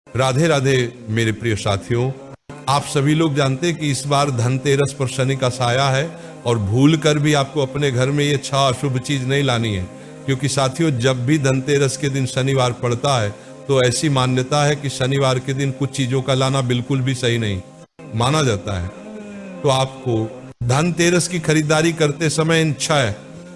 राधे राधे मेरे प्रिय साथियों, आप सभी लोग जानते हैं कि इस बार धनतेरस पर शनि का साया है और भूल कर भी आपको अपने घर में ये 6 अशुभ चीज नहीं लानी है, क्योंकि साथियों जब भी धनतेरस के दिन शनिवार पड़ता है तो ऐसी मान्यता है कि शनिवार के दिन कुछ चीजों का लाना बिल्कुल भी सही नहीं माना जाता है। तो आपको धनतेरस की खरीदारी करते समय इन 6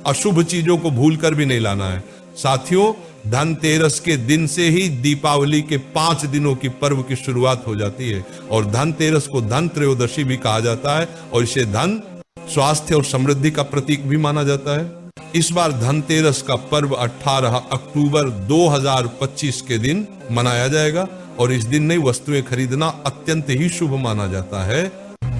अशुभ चीजों को भूल कर भी नहीं लाना है। साथियों धनतेरस के दिन से ही दीपावली के 5 दिनों की पर्व की शुरुआत हो जाती है और धनतेरस को धन त्रयोदशी भी कहा जाता है और इसे धन, स्वास्थ्य और समृद्धि का प्रतीक भी माना जाता है। इस बार धनतेरस का पर्व 18 अक्टूबर 2025 के दिन मनाया जाएगा और इस दिन नई वस्तुएं खरीदना अत्यंत ही शुभ माना जाता है।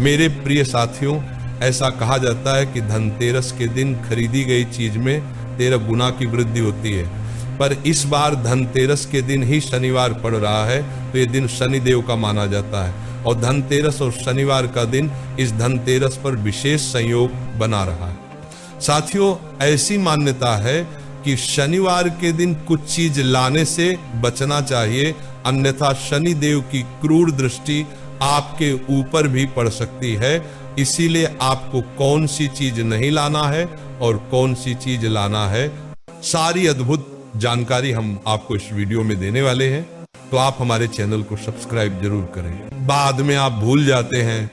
मेरे प्रिय साथियों, ऐसा कहा जाता है कि धनतेरस के दिन खरीदी गई चीज में 13 गुना की वृद्धि होती है, पर इस बार धनतेरस के दिन ही शनिवार पड़ रहा है तो ये दिन शनिदेव का माना जाता है और धनतेरस और शनिवार का दिन इस धनतेरस पर विशेष संयोग बना रहा है। साथियों ऐसी मान्यता है कि शनिवार के दिन कुछ चीज लाने से बचना चाहिए, अन्यथा शनिदेव की क्रूर दृष्टि आपके ऊपर भी पड़ सकती है। इसीलिए आपको कौन सी चीज नहीं लाना है और कौन सी चीज लाना है, सारी अद्भुत जानकारी हम आपको इस वीडियो में देने वाले हैं, तो आप हमारे चैनल को सब्सक्राइब जरूर करें। बाद में आप भूल जाते हैं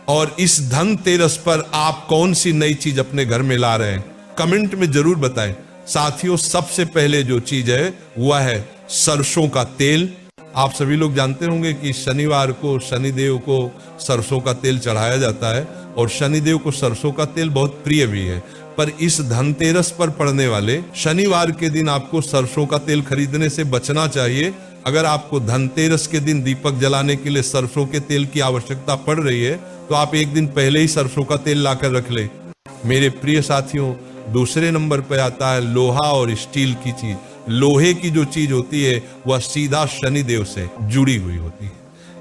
और इस धनतेरस पर आप कौन सी नई चीज अपने घर में ला रहे हैं, कमेंट में जरूर बताएं। साथियों सबसे पहले जो चीज है वह है सरसों का तेल। आप सभी लोग जानते होंगे कि शनिवार को शनिदेव को सरसों का तेल चढ़ाया जाता है और शनिदेव को सरसों का तेल बहुत प्रिय भी है, पर इस धनतेरस पर पड़ने वाले शनिवार के दिन आपको सरसों का तेल खरीदने से बचना चाहिए। अगर आपको धनतेरस के दिन दीपक जलाने के लिए सरसों के तेल की आवश्यकता पड़ रही है तो आप एक दिन पहले ही सरसों का तेल लाकर रख ले। मेरे प्रिय साथियों, दूसरे नंबर पर आता है लोहा और स्टील की चीज। लोहे की जो चीज होती है वह सीधा शनिदेव से जुड़ी हुई होती है,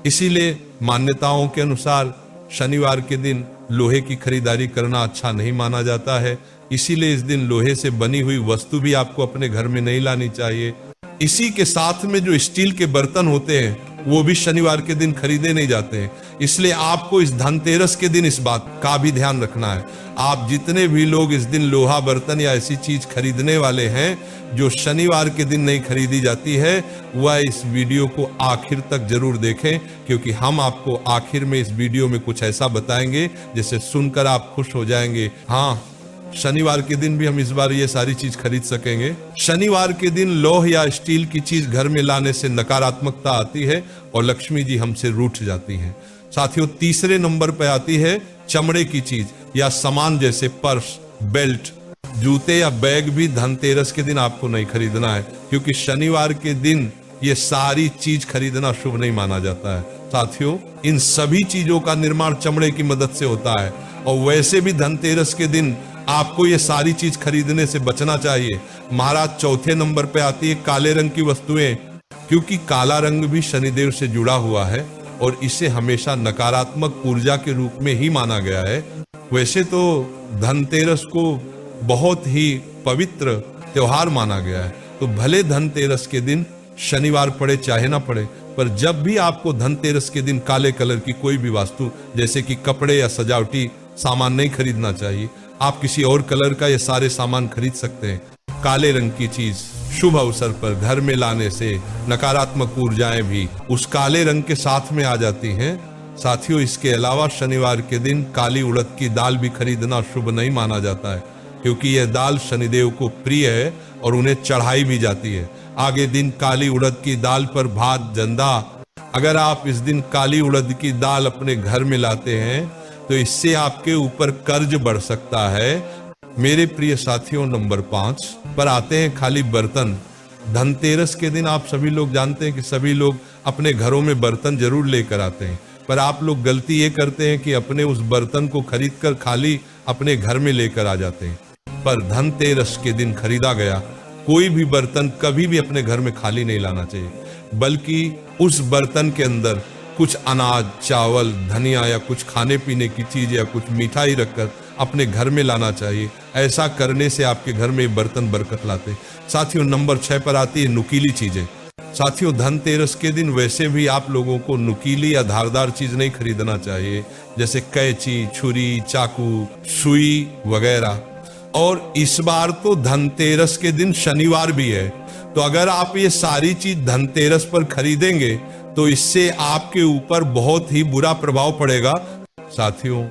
इसीलिए मान्यताओं के अनुसार शनिवार के दिन लोहे की खरीदारी करना अच्छा नहीं माना जाता है। इसीलिए इस दिन लोहे से बनी हुई वस्तु भी आपको अपने घर में नहीं लानी चाहिए। इसी के साथ में जो स्टील के बर्तन होते हैं वो भी शनिवार के दिन खरीदे नहीं जाते हैं। इसलिए आपको इस धनतेरस के दिन इस बात का भी ध्यान रखना है। आप जितने भी लोग इस दिन लोहा बर्तन या ऐसी चीज खरीदने वाले हैं जो शनिवार के दिन नहीं खरीदी जाती है, वह इस वीडियो को आखिर तक जरूर देखें, क्योंकि हम आपको आखिर में इस वीडियो में कुछ ऐसा बताएंगे जिसे सुनकर आप खुश हो जाएंगे। हाँ, शनिवार के दिन भी हम इस बार ये सारी चीज खरीद सकेंगे। शनिवार के दिन लौह या स्टील की चीज घर में लाने से नकारात्मकता आती है और लक्ष्मी जी हमसे रूठ जाती हैं। साथियों तीसरे नंबर पर आती है चमड़े की चीज या सामान, जैसे पर्स, बेल्ट, जूते या बैग भी धनतेरस के दिन आपको नहीं खरीदना है, क्योंकि शनिवार के दिन ये सारी चीज खरीदना शुभ नहीं माना जाता है। साथियों इन सभी चीजों का निर्माण चमड़े की मदद से होता है और वैसे भी धनतेरस के दिन आपको ये सारी चीज खरीदने से बचना चाहिए। महाराज चौथे नंबर पे आती है काले रंग की वस्तुएं, क्योंकि काला रंग भी शनिदेव से जुड़ा हुआ है और इसे हमेशा नकारात्मक ऊर्जा के रूप में ही माना गया है। वैसे तो धनतेरस को बहुत ही पवित्र त्योहार माना गया है, तो भले धनतेरस के दिन शनिवार पड़े चाहे ना पड़े, पर जब भी आपको धनतेरस के दिन काले कलर की कोई भी वस्तु जैसे कि कपड़े या सजावटी सामान नहीं खरीदना चाहिए। आप किसी और कलर का ये सारे सामान खरीद सकते हैं। काले रंग की चीज शुभ अवसर पर घर में लाने से नकारात्मक ऊर्जाएं भी उस काले रंग के साथ में आ जाती हैं। साथियों इसके अलावा शनिवार के दिन काली उड़द की दाल भी खरीदना शुभ नहीं माना जाता है, क्योंकि यह दाल शनिदेव को प्रिय है और उन्हें चढ़ाई भी जाती है। आगे दिन काली उड़द की दाल पर भात, जंदा, अगर आप इस दिन काली उड़द की दाल अपने घर में लाते हैं तो इससे आपके ऊपर कर्ज बढ़ सकता है। मेरे प्रिय साथियों नंबर 5 पर आते हैं खाली बर्तन। धनतेरस के दिन आप सभी लोग जानते हैं कि सभी लोग अपने घरों में बर्तन जरूर लेकर आते हैं, पर आप लोग गलती ये करते हैं कि अपने उस बर्तन को खरीदकर खाली अपने घर में लेकर आ जाते हैं। पर धनतेरस के दिन खरीदा गया कोई भी बर्तन कभी भी अपने घर में खाली नहीं लाना चाहिए, बल्कि उस बर्तन के अंदर कुछ अनाज, चावल, धनिया या कुछ खाने पीने की चीज या कुछ मिठाई रखकर अपने घर में लाना चाहिए। ऐसा करने से आपके घर में बर्तन बरकत लाते। साथियों नंबर 6 पर आती है नुकीली चीजें। साथियों, धनतेरस के दिन वैसे भी आप लोगों को नुकीली या धारदार चीज नहीं खरीदना चाहिए, जैसे कैंची, छुरी, चाकू, सुई वगैरह। और इस बार तो धनतेरस के दिन शनिवार भी है, तो अगर आप ये सारी चीज धनतेरस पर खरीदेंगे तो इससे आपके ऊपर बहुत ही बुरा प्रभाव पड़ेगा। साथियों,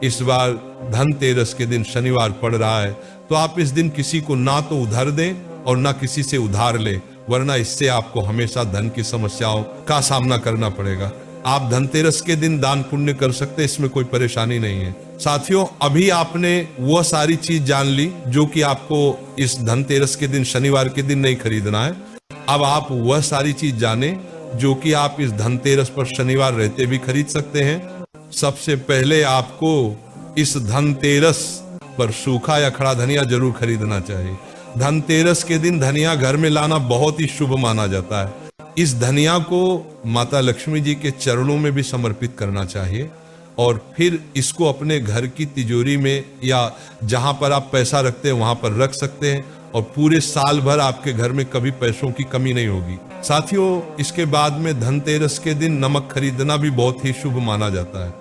इस बार धनतेरस के दिन शनिवार पड़ रहा है, तो आप इस दिन किसी को ना तो उधार दें और ना किसी से उधार लें, वरना इससे आपको हमेशा धन की समस्याओं का सामना करना पड़ेगा। आप धनतेरस के दिन दान पुण्य कर सकते हैं, इसमें कोई परेशानी नहीं है। साथियों, अभी आपने वह सारी चीज जान ली जो कि आपको इस धनतेरस के दिन, शनिवार के दिन नहीं खरीदना है। अब आप वह सारी चीज जाने जो कि आप इस धनतेरस पर शनिवार रहते भी खरीद सकते हैं। सबसे पहले आपको इस धनतेरस पर सूखा या खड़ा धनिया जरूर खरीदना चाहिए। धनतेरस के दिन धनिया घर में लाना बहुत ही शुभ माना जाता है। इस धनिया को माता लक्ष्मी जी के चरणों में भी समर्पित करना चाहिए और फिर इसको अपने घर की तिजोरी में या जहां पर आप पैसा रखते हैं वहां पर रख सकते हैं और पूरे साल भर आपके घर में कभी पैसों की कमी नहीं होगी। साथियों, इसके बाद में धनतेरस के दिन नमक खरीदना भी बहुत ही शुभ माना जाता है।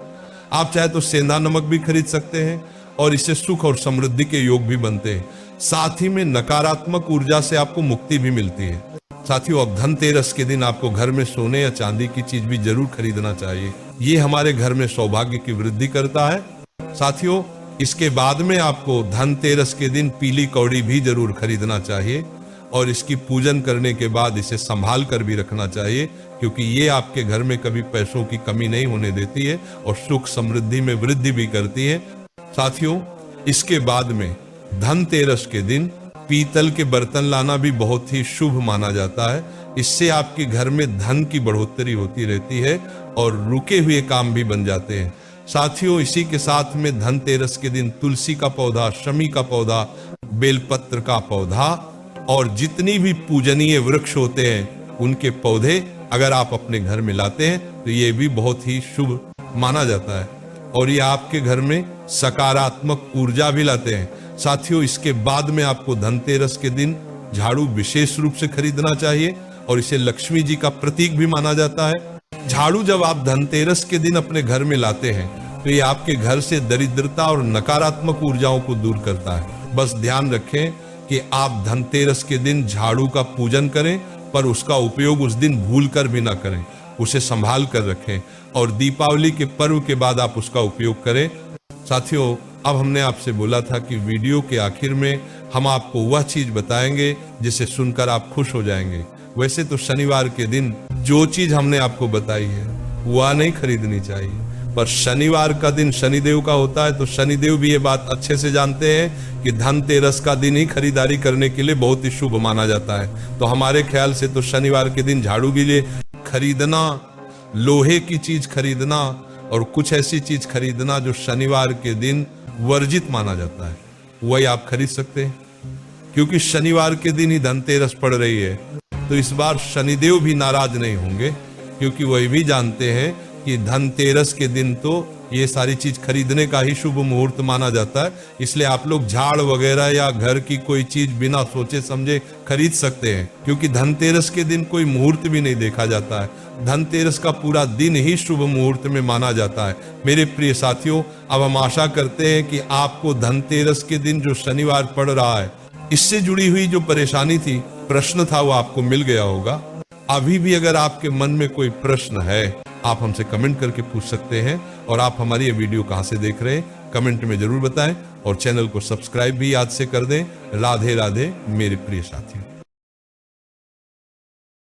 आप चाहे तो सेंधा नमक भी खरीद सकते हैं और इससे सुख और समृद्धि के योग भी बनते हैं। साथ ही में नकारात्मक ऊर्जा से आपको मुक्ति भी मिलती है। साथियों, अब धनतेरस के दिन आपको घर में सोने या चांदी की चीज भी जरूर खरीदना चाहिए। ये हमारे घर में सौभाग्य की वृद्धि करता है। साथियों, इसके बाद में आपको धनतेरस के दिन पीली कौड़ी भी जरूर खरीदना चाहिए और इसकी पूजन करने के बाद इसे संभाल कर भी रखना चाहिए, क्योंकि ये आपके घर में कभी पैसों की कमी नहीं होने देती है और सुख समृद्धि में वृद्धि भी करती है। साथियों, इसके बाद में धनतेरस के दिन पीतल के बर्तन लाना भी बहुत ही शुभ माना जाता है। इससे आपके घर में धन की बढ़ोतरी होती रहती है और रुके हुए काम भी बन जाते हैं। साथियों, इसी के साथ में धनतेरस के दिन तुलसी का पौधा, शमी का पौधा, बेलपत्र का पौधा और जितनी भी पूजनीय वृक्ष होते हैं उनके पौधे अगर आप अपने घर में लाते हैं तो ये भी बहुत ही शुभ माना जाता है और ये आपके घर में सकारात्मक ऊर्जा भी लाते हैं। साथियों, इसके बाद में आपको धनतेरस के दिन झाड़ू विशेष रूप से खरीदना चाहिए और इसे लक्ष्मी जी का प्रतीक भी माना जाता है। झाड़ू जब आप धनतेरस के दिन अपने घर में लाते हैं तो ये आपके घर से दरिद्रता और नकारात्मक ऊर्जाओं को दूर करता है। बस ध्यान रखें कि आप धनतेरस के दिन झाड़ू का पूजन करें, पर उसका उपयोग उस दिन भूल कर भी ना करें, उसे संभाल कर रखें और दीपावली के पर्व के बाद आप उसका उपयोग करें। साथियों, अब हमने आपसे बोला था कि वीडियो के आखिर में हम आपको वह चीज बताएंगे जिसे सुनकर आप खुश हो जाएंगे। वैसे तो शनिवार के दिन जो चीज हमने आपको बताई है वह नहीं खरीदनी चाहिए, पर शनिवार का दिन शनिदेव का होता है, तो शनिदेव भी ये बात अच्छे से जानते हैं कि धनतेरस का दिन ही खरीदारी करने के लिए बहुत ही शुभ माना जाता है। तो हमारे ख्याल से तो शनिवार के दिन झाड़ू के लिए खरीदना, लोहे की चीज खरीदना और कुछ ऐसी चीज खरीदना जो शनिवार के दिन वर्जित माना जाता है, वही आप खरीद सकते हैं। क्योंकि शनिवार के दिन ही धनतेरस पड़ रही है, तो इस बार शनिदेव भी नाराज नहीं होंगे, क्योंकि वही भी जानते हैं कि धनतेरस के दिन तो ये सारी चीज खरीदने का ही शुभ मुहूर्त माना जाता है। इसलिए आप लोग झाड़ वगैरह या घर की कोई चीज बिना सोचे समझे खरीद सकते हैं, क्योंकि धनतेरस के दिन कोई मुहूर्त भी नहीं देखा जाता है। धनतेरस का पूरा दिन ही शुभ मुहूर्त में माना जाता है। मेरे प्रिय साथियों, अब हम आशा करते हैं कि आपको धनतेरस के दिन जो शनिवार पड़ रहा है, इससे जुड़ी हुई जो परेशानी थी, प्रश्न था, वो आपको मिल गया होगा। अभी भी अगर आपके मन में कोई प्रश्न है, आप हमसे कमेंट करके पूछ सकते हैं। और आप हमारी ये वीडियो कहां से देख रहे हैं कमेंट में जरूर बताएं और चैनल को सब्सक्राइब भी याद से कर दें। राधे राधे मेरे प्रिय साथियों।